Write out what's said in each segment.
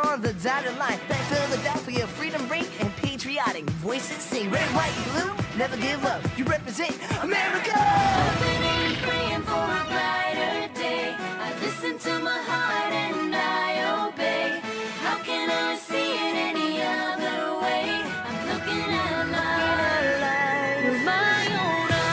on the dotted line. Thanks for the die for your freedom ring and patriotic voices sing. Red, white, blue, never give up. You represent America. Hoping and praying for a brighter day. I listen to my heart and I obey. How can I see it any other way? I'm looking at life with my own eyes.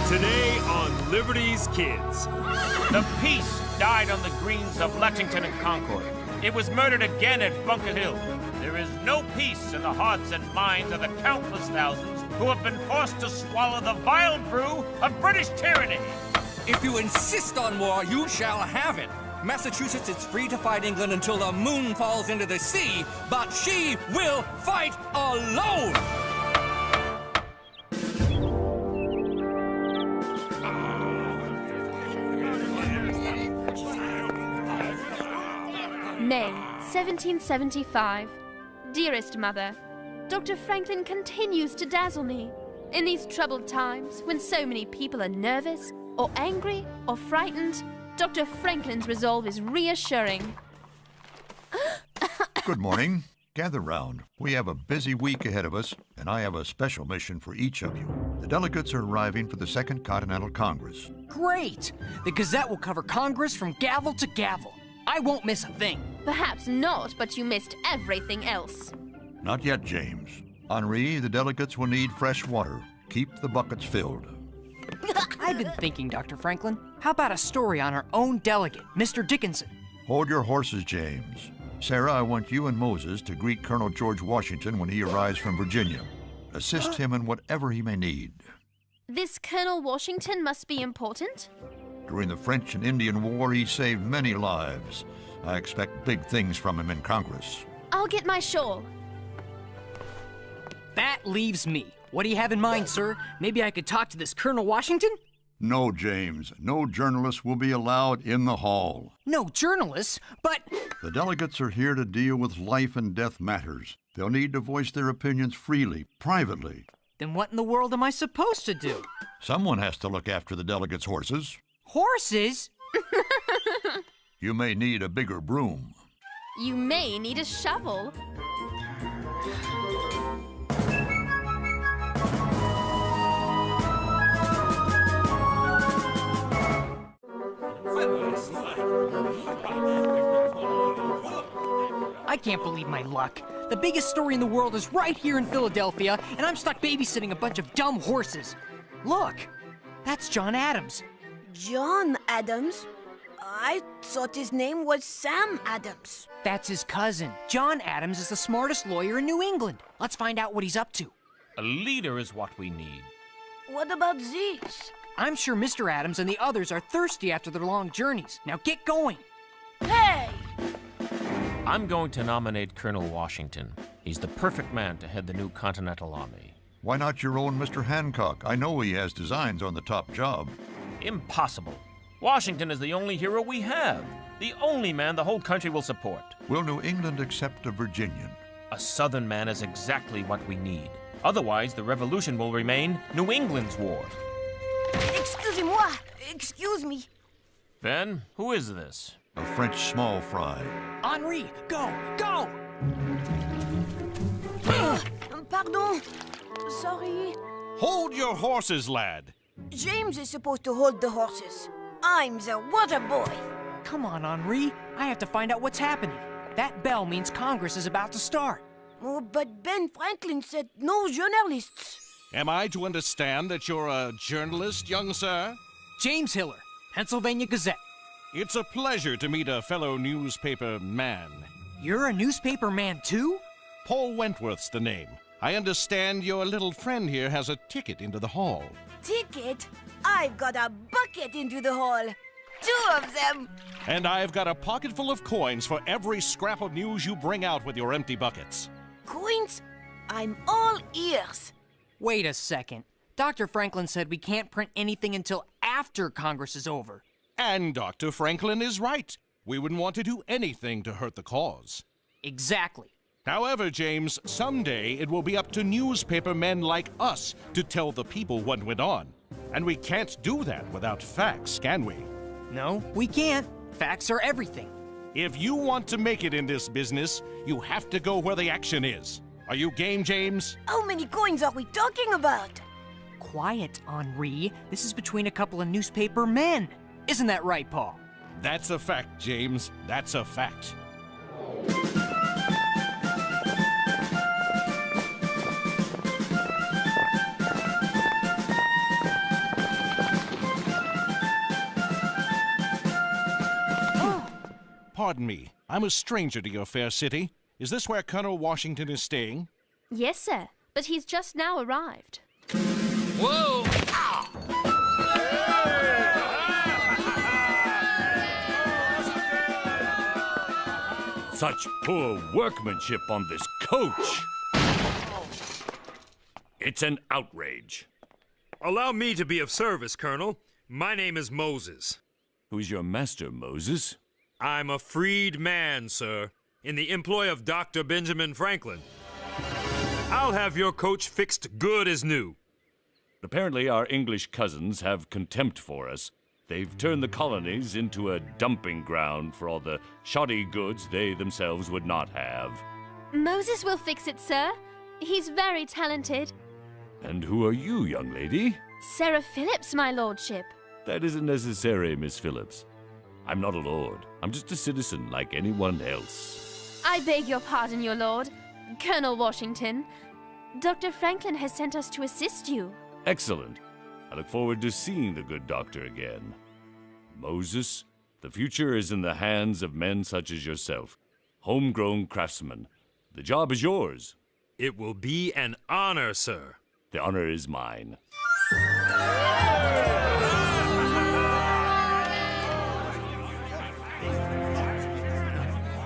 Today on Liberty's Kids. The peace died on the greens of Lexington and Concord. It was murdered again at Bunker Hill. There is no peace in the hearts and minds of the countless thousands who have been forced to swallow the vile brew of British tyranny. If you insist on war, you shall have it. Massachusetts is free to fight England until the moon falls into the sea, but she will fight alone! May, 1775. Dearest Mother, Dr. Franklin continues to dazzle me. In these troubled times, when so many people are nervous, or angry, or frightened, Dr. Franklin's resolve is reassuring. Good morning. Gather round. We have a busy week ahead of us, and I have a special mission for each of you. The delegates are arriving for the Second Continental Congress. Great! The Gazette will cover Congress from gavel to gavel. I won't miss a thing. Perhaps not, but you missed everything else. Not yet, James. Henri, the delegates will need fresh water. Keep the buckets filled. I've been thinking, Dr. Franklin, how about a story on our own delegate, Mr. Dickinson? Hold your horses, James. Sarah, I want you and Moses to greet Colonel George Washington when he arrives from Virginia. Assist him in whatever he may need. This Colonel Washington must be important? During the French and Indian War, he saved many lives. I expect big things from him in Congress. I'll get my shawl. That leaves me. What do you have in mind, sir? Maybe I could talk to this Colonel Washington? No, James. No journalists will be allowed in the hall. No journalists, but... The delegates are here to deal with life and death matters. They'll need to voice their opinions freely, privately. Then what in the world am I supposed to do? Someone has to look after the delegates' horses. Horses? You may need a bigger broom. You may need a shovel. I can't believe my luck. The biggest story in the world is right here in Philadelphia, and I'm stuck babysitting a bunch of dumb horses. Look, that's John Adams. John Adams? I thought his name was Sam Adams. That's his cousin. John Adams is the smartest lawyer in New England. Let's find out what he's up to. A leader is what we need. What about this? I'm sure Mr. Adams and the others are thirsty after their long journeys. Now get going. Hey! I'm going to nominate Colonel Washington. He's the perfect man to head the new Continental Army. Why not your own Mr. Hancock? I know he has designs on the top job. Impossible. Washington is the only hero we have. The only man the whole country will support. Will New England accept a Virginian? A Southern man is exactly what we need. Otherwise, the Revolution will remain New England's war. Excusez-moi. Excuse me. Ben, who is this? A French small fry. Henri, go! Go! Pardon. Sorry. Hold your horses, lad. James is supposed to hold the horses. I'm the water boy. Come on, Henri. I have to find out what's happening. That bell means Congress is about to start. Oh, but Ben Franklin said no journalists. Am I to understand that you're a journalist, young sir? James Hiller, Pennsylvania Gazette. It's a pleasure to meet a fellow newspaper man. You're a newspaper man, too? Paul Wentworth's the name. I understand your little friend here has a ticket into the hall. Ticket? I've got a bucket into the hall. 2 of them. And I've got a pocket full of coins for every scrap of news you bring out with your empty buckets. Coins? I'm all ears. Wait a second. Dr. Franklin said we can't print anything until after Congress is over. And Dr. Franklin is right. We wouldn't want to do anything to hurt the cause. Exactly. However, James, someday it will be up to newspaper men like us to tell the people what went on. And we can't do that without facts, can we? No, we can't. Facts are everything. If you want to make it in this business, you have to go where the action is. Are you game, James? How many coins are we talking about? Quiet, Henri. This is between a couple of newspaper men. Isn't that right, Paul? That's a fact, James. That's a fact. Pardon me. I'm a stranger to your fair city. Is this where Colonel Washington is staying? Yes, sir, but he's just now arrived. Whoa! Such poor workmanship on this coach. It's an outrage. Allow me to be of service, Colonel. My name is Moses. Who's your master, Moses? I'm a freed man, sir, in the employ of Dr. Benjamin Franklin. I'll have your coach fixed good as new. Apparently our English cousins have contempt for us. They've turned the colonies into a dumping ground for all the shoddy goods they themselves would not have. Moses will fix it, sir. He's very talented. And who are you, young lady? Sarah Phillips, my lordship. That isn't necessary, Miss Phillips. I'm not a lord. I'm just a citizen like anyone else. I beg your pardon, your lord. Colonel Washington. Dr. Franklin has sent us to assist you. Excellent. I look forward to seeing the good doctor again. Moses, the future is in the hands of men such as yourself. Homegrown craftsmen. The job is yours. It will be an honor, sir. The honor is mine.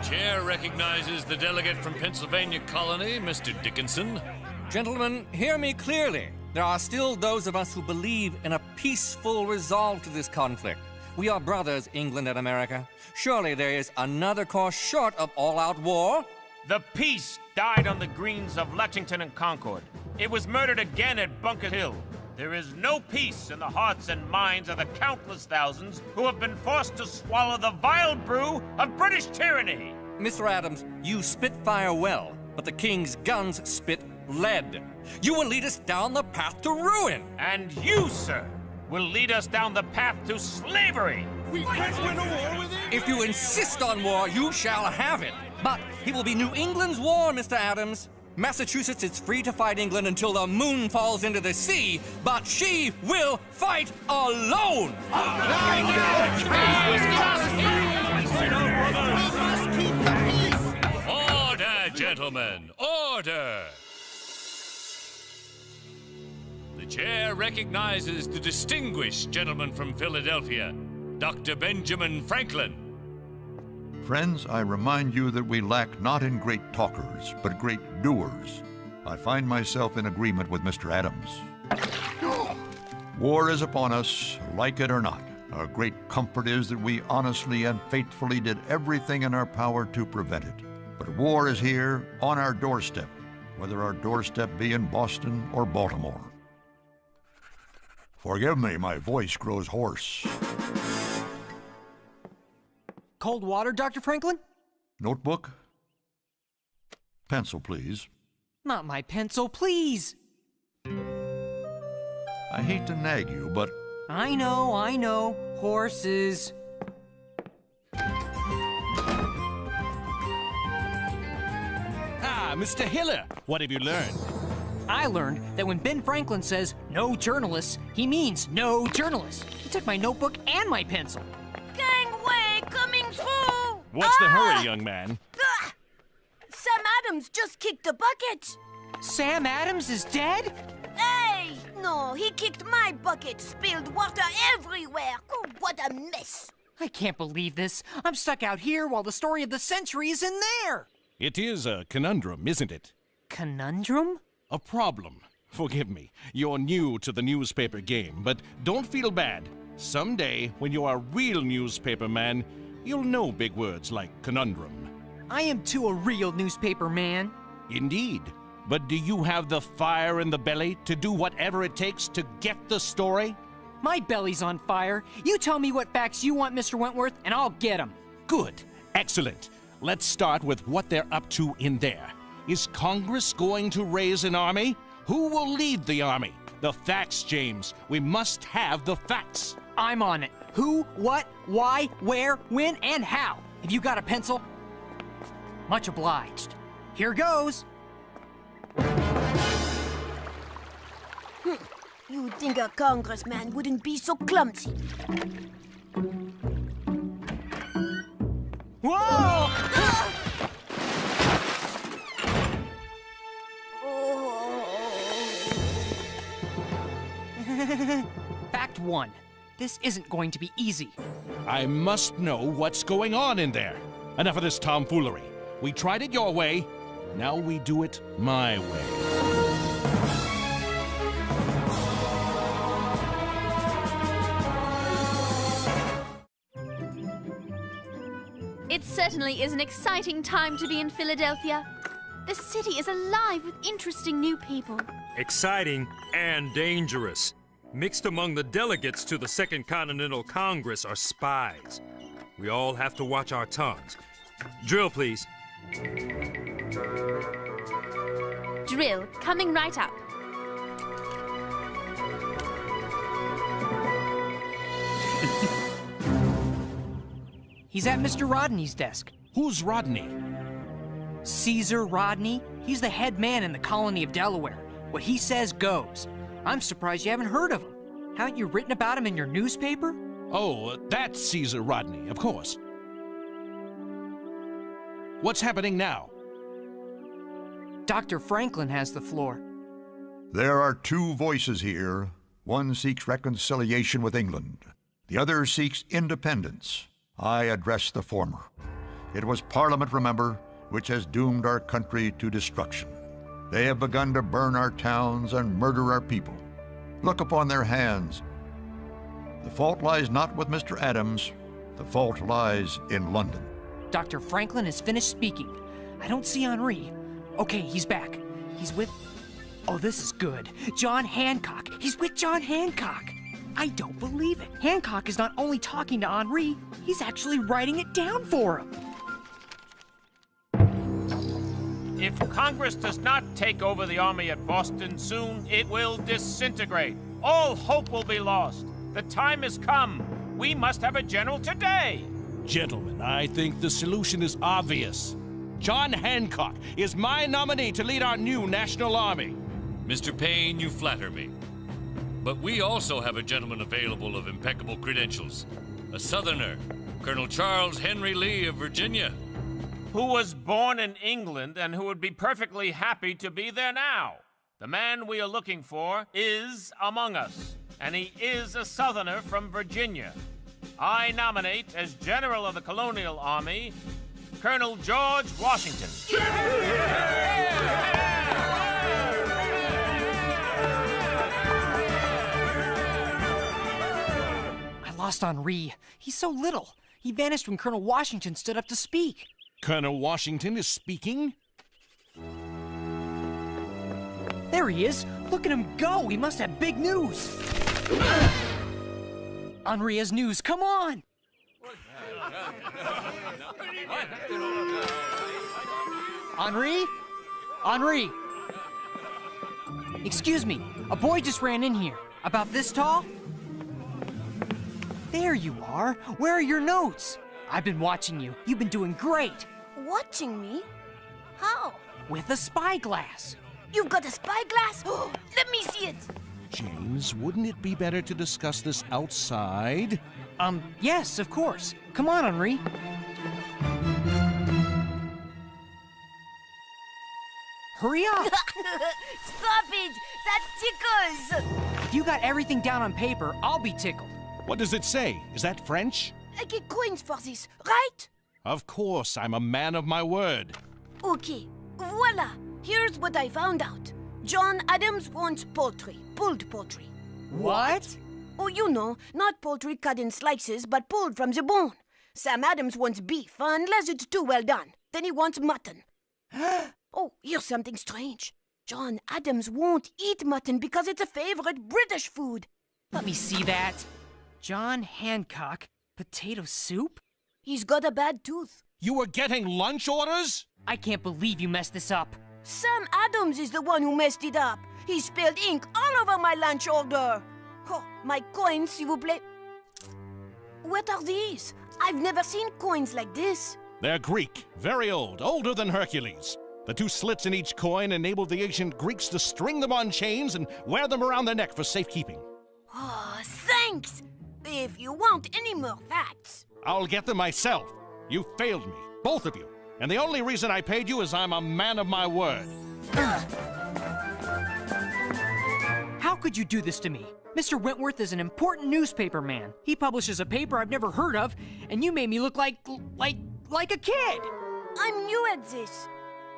Chair recognizes the delegate from Pennsylvania colony, Mr. Dickinson. Gentlemen, hear me clearly. There are still those of us who believe in a peaceful resolve to this conflict. We are brothers, England and America. Surely there is another course short of all-out war? The peace died on the greens of Lexington and Concord. It was murdered again at Bunker Hill. There is no peace in the hearts and minds of the countless thousands who have been forced to swallow the vile brew of British tyranny. Mr. Adams, you spit fire well, but the king's guns spit lead. You will lead us down the path to ruin. And you, sir, will lead us down the path to slavery. We can't win a war with England! If you insist on war, you shall have it. But it will be New England's war, Mr. Adams. Massachusetts is free to fight England until the moon falls into the sea, but she will fight alone! Order, gentlemen, order! The chair recognizes the distinguished gentleman from Philadelphia, Dr. Benjamin Franklin. Friends, I remind you that we lack not in great talkers, but great doers. I find myself in agreement with Mr. Adams. War is upon us, like it or not. Our great comfort is that we honestly and faithfully did everything in our power to prevent it. But war is here, on our doorstep, whether our doorstep be in Boston or Baltimore. Forgive me, my voice grows hoarse. Cold water, Dr. Franklin? Notebook? Pencil, please. Not my pencil, please. I hate to nag you, but... I know. Horses. Ah, Mr. Hiller, what have you learned? I learned that when Ben Franklin says no journalists, he means no journalists. He took my notebook and my pencil. Gangway coming through! What's the hurry, young man? Ah! Sam Adams just kicked the bucket. Sam Adams is dead? Hey! No, he kicked my bucket, spilled water everywhere. Oh, what a mess. I can't believe this. I'm stuck out here while the story of the century is in there. It is a conundrum, isn't it? Conundrum? A problem. Forgive me, you're new to the newspaper game, but don't feel bad. Someday, when you are a real newspaper man, you'll know big words like conundrum. I am too a real newspaper man. Indeed. But do you have the fire in the belly to do whatever it takes to get the story? My belly's on fire. You tell me what facts you want, Mr. Wentworth, and I'll get them. Good. Excellent. Let's start with what they're up to in there. Is Congress going to raise an army? Who will lead the army? The facts, James. We must have the facts. I'm on it. Who, what, why, where, when, and how. Have you got a pencil? Much obliged. Here goes. You'd think a congressman wouldn't be so clumsy. Whoa! Fact 1. This isn't going to be easy. I must know what's going on in there. Enough of this tomfoolery. We tried it your way. Now we do it my way. It certainly is an exciting time to be in Philadelphia. The city is alive with interesting new people. Exciting and dangerous. Mixed among the delegates to the Second Continental Congress are spies. We all have to watch our tongues. Drill, please. Drill, coming right up. He's at Mr. Rodney's desk. Who's Rodney? Caesar Rodney. He's the head man in the colony of Delaware. What he says goes. I'm surprised you haven't heard of him. Haven't you written about him in your newspaper? Oh, that's Caesar Rodney, of course. What's happening now? Dr. Franklin has the floor. There are two voices here. One seeks reconciliation with England. The other seeks independence. I address the former. It was Parliament, remember, which has doomed our country to destruction. They have begun to burn our towns and murder our people. Look upon their hands. The fault lies not with Mr. Adams. The fault lies in London. Dr. Franklin has finished speaking. I don't see Henri. Okay, he's back. He's with... Oh, this is good. John Hancock. He's with John Hancock. I don't believe it. Hancock is not only talking to Henri, he's actually writing it down for him. If Congress does not take over the army at Boston soon, it will disintegrate. All hope will be lost. The time has come. We must have a general today. Gentlemen, I think the solution is obvious. John Hancock is my nominee to lead our new national army. Mr. Payne, you flatter me. But we also have a gentleman available of impeccable credentials. A Southerner, Colonel Charles Henri Lee of Virginia. Who was born in England and who would be perfectly happy to be there now. The man we are looking for is among us, and he is a Southerner from Virginia. I nominate as General of the Colonial Army, Colonel George Washington. I lost Henri. He's so little. He vanished when Colonel Washington stood up to speak. Colonel Washington is speaking? There he is. Look at him go. He must have big news. Henri has news. Come on. Henri? Henri! Excuse me. A boy just ran in here. About this tall? There you are. Where are your notes? I've been watching you. You've been doing great. Watching me? How? With a spyglass. You've got a spyglass? Let me see it. James, wouldn't it be better to discuss this outside? Yes, of course. Come on, Henri. Hurry up! Stop it! That tickles! If you got everything down on paper, I'll be tickled. What does it say? Is that French? I get coins for this, right? Of course, I'm a man of my word. Okay, voila. Here's what I found out. John Adams wants poultry, pulled poultry. What? Oh, you know, not poultry cut in slices, but pulled from the bone. Sam Adams wants beef, unless it's too well done. Then he wants mutton. Oh, here's something strange. John Adams won't eat mutton because it's a favorite British food. Let me see that. John Hancock, potato soup? He's got a bad tooth. You were getting lunch orders? I can't believe you messed this up. Sam Adams is the one who messed it up. He spilled ink all over my lunch order. Oh, my coins, s'il vous plaît. What are these? I've never seen coins like this. They're Greek, very old, older than Hercules. The 2 slits in each coin enabled the ancient Greeks to string them on chains and wear them around their neck for safekeeping. Oh, thanks. If you want any more facts. I'll get them myself. You failed me, both of you. And the only reason I paid you is I'm a man of my word. How could you do this to me? Mr. Wentworth is an important newspaper man. He publishes a paper I've never heard of, and you made me look like a kid. I'm new at this.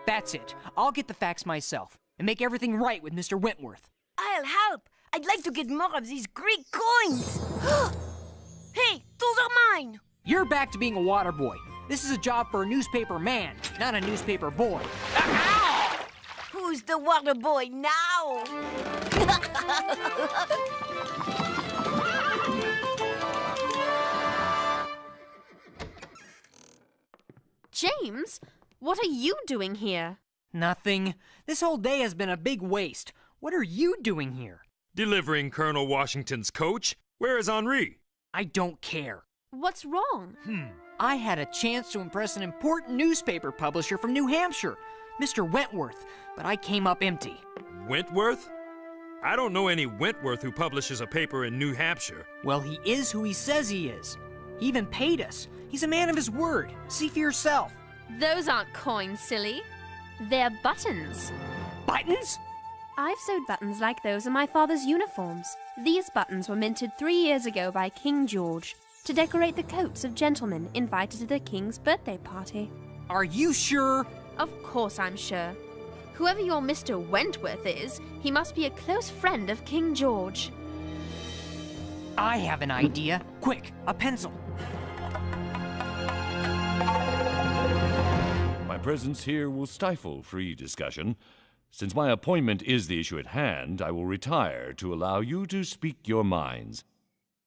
That's it. I'll get the facts myself and make everything right with Mr. Wentworth. I'll help. I'd like to get more of these Greek coins. Hey, those are mine. You're back to being a water boy. This is a job for a newspaper man, not a newspaper boy. Ow! Who's the water boy now? James, what are you doing here? Nothing. This whole day has been a big waste. What are you doing here? Delivering Colonel Washington's coach? Where is Henri? I don't care. What's wrong? I had a chance to impress an important newspaper publisher from New Hampshire, Mr. Wentworth, but I came up empty. Wentworth? I don't know any Wentworth who publishes a paper in New Hampshire. Well, he is who he says he is. He even paid us. He's a man of his word. See for yourself. Those aren't coins, silly. They're buttons. Buttons? I've sewed buttons like those on my father's uniforms. These buttons were minted 3 years ago by King George to decorate the coats of gentlemen invited to the king's birthday party. Are you sure? Of course I'm sure. Whoever your Mr. Wentworth is, he must be a close friend of King George. I have an idea. Quick, a pencil. My presence here will stifle free discussion. Since my appointment is the issue at hand, I will retire to allow you to speak your minds.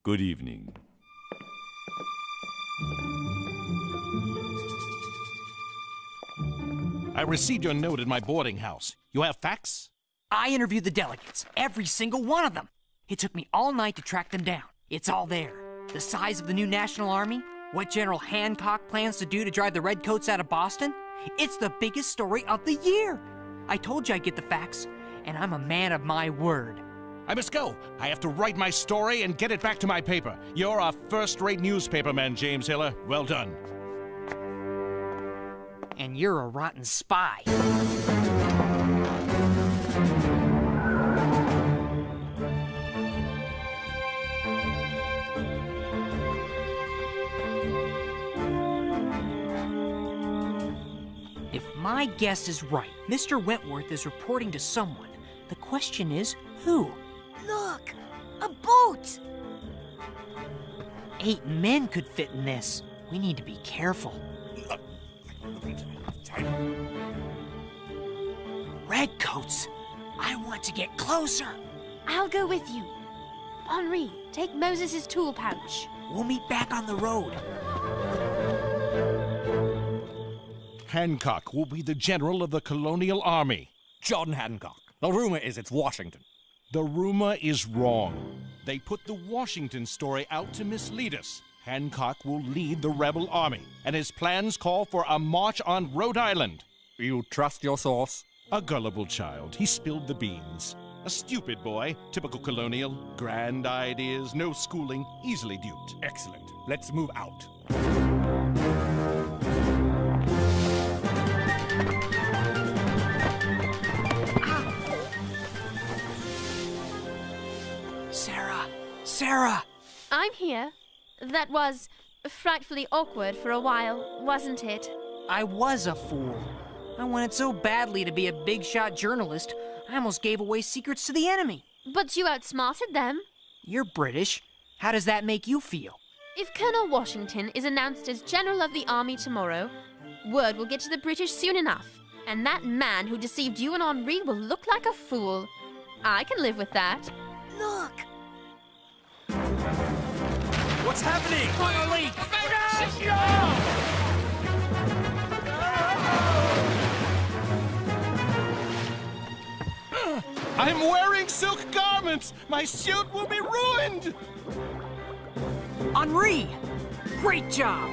Good evening. I received your note at my boarding house. You have facts? I interviewed the delegates, every single one of them. It took me all night to track them down. It's all there. The size of the new National Army, what General Hancock plans to do to drive the Redcoats out of Boston. It's the biggest story of the year. I told you I'd get the facts, and I'm a man of my word. I must go. I have to write my story and get it back to my paper. You're a first-rate newspaperman, James Hiller. Well done. And you're a rotten spy. If my guess is right, Mr. Wentworth is reporting to someone. The question is, who? Look, a boat. 8 men could fit in this. We need to be careful. Redcoats! I want to get closer. I'll go with you. Henri, take Moses' tool pouch. We'll meet back on the road. Hancock will be the general of the colonial army. John Hancock. The rumor is it's Washington. The rumor is wrong. They put the Washington story out to mislead us. Hancock will lead the rebel army, and his plans call for a march on Rhode Island. You trust your source? A gullible child. He spilled the beans. A stupid boy, typical colonial. Grand ideas, no schooling, easily duped. Excellent. Let's move out. Sarah! I'm here. That was frightfully awkward for a while, wasn't it? I was a fool. I wanted so badly to be a big-shot journalist, I almost gave away secrets to the enemy. But you outsmarted them. You're British. How does that make you feel? If Colonel Washington is announced as General of the Army tomorrow, word will get to the British soon enough. And that man who deceived you and Henri will look like a fool. I can live with that. Look. What's happening? Finally! I'm wearing silk garments! My suit will be ruined! Henri! Great job!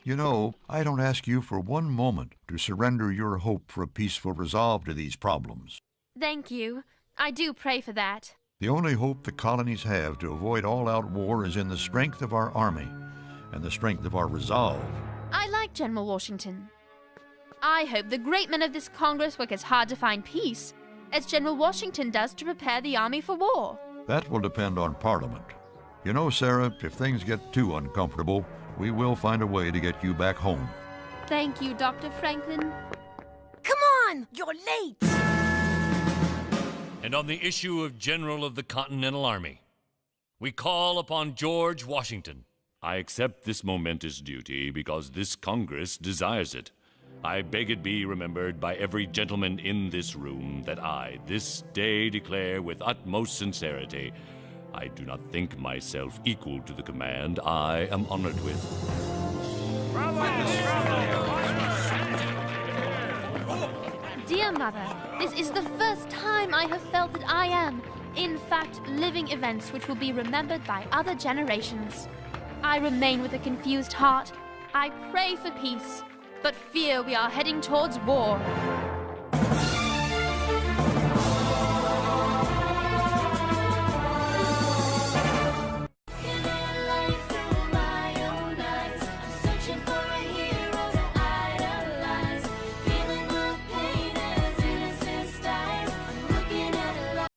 You know, I don't ask you for one moment to surrender your hope for a peaceful resolve to these problems. Thank you. I do pray for that. The only hope the colonies have to avoid all-out war is in the strength of our army and the strength of our resolve. I like General Washington. I hope the great men of this Congress work as hard to find peace as General Washington does to prepare the army for war. That will depend on Parliament. You know, Sarah, if things get too uncomfortable, we will find a way to get you back home. Thank you, Dr. Franklin. Come on! You're late! And on the issue of General of the Continental Army, we call upon George Washington. I accept this momentous duty because this Congress desires it. I beg it be remembered by every gentleman in this room that I, this day, declare with utmost sincerity, I do not think myself equal to the command I am honored with. Dear Mother, this is the first time I have felt that I am, in fact, living events which will be remembered by other generations. I remain with a confused heart. I pray for peace, but fear we are heading towards war.